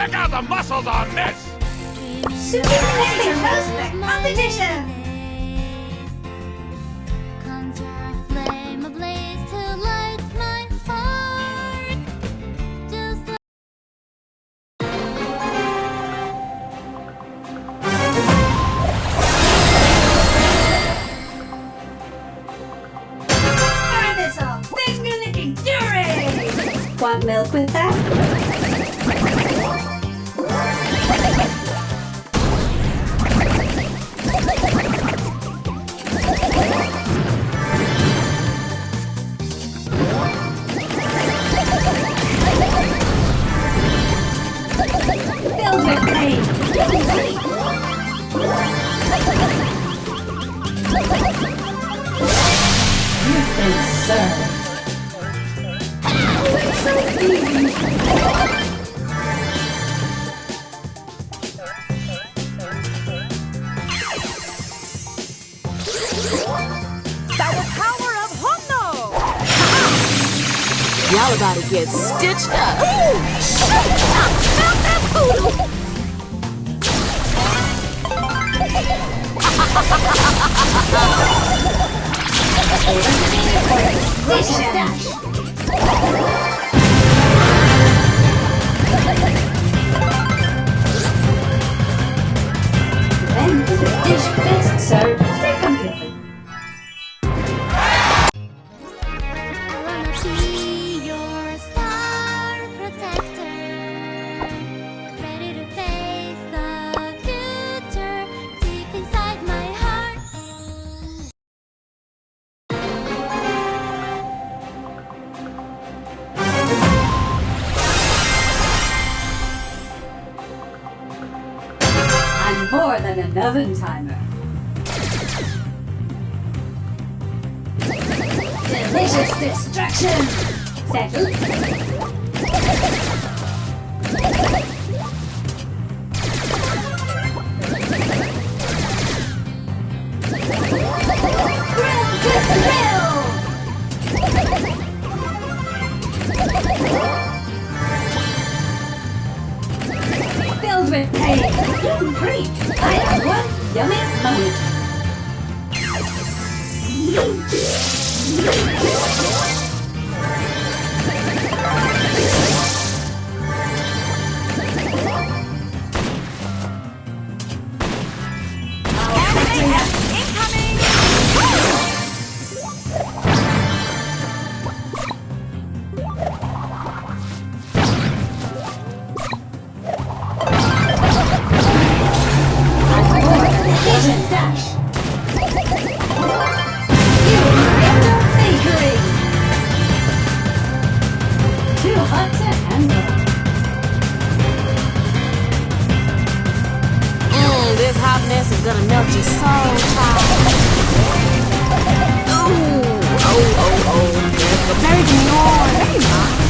Check out the muscles on this! Super Laser Roast Competition! Conjure a flame ablaze to light my spark. Just like Burn this off! Finger licking fury! Want milk with that? Filled with pain! You've been served. So easy. By the power of Hono! Y'all about to get stitched up. Ooh! Now smell that poodle! Laser Dash! Then is a dish best served differently. I wanna be your star protector, ready to face the future deep inside my heart. I'm more than an oven timer. Delicious destruction! Settle. Grill to thrill! Filled with pain, gluten-free. I am one yummy moment. Incoming! Laser Dash! You Random Bakery! Too hot to handle. This hot mess is gonna melt your soul, child. Ooh, oh, there's the baby on. Hey, ma.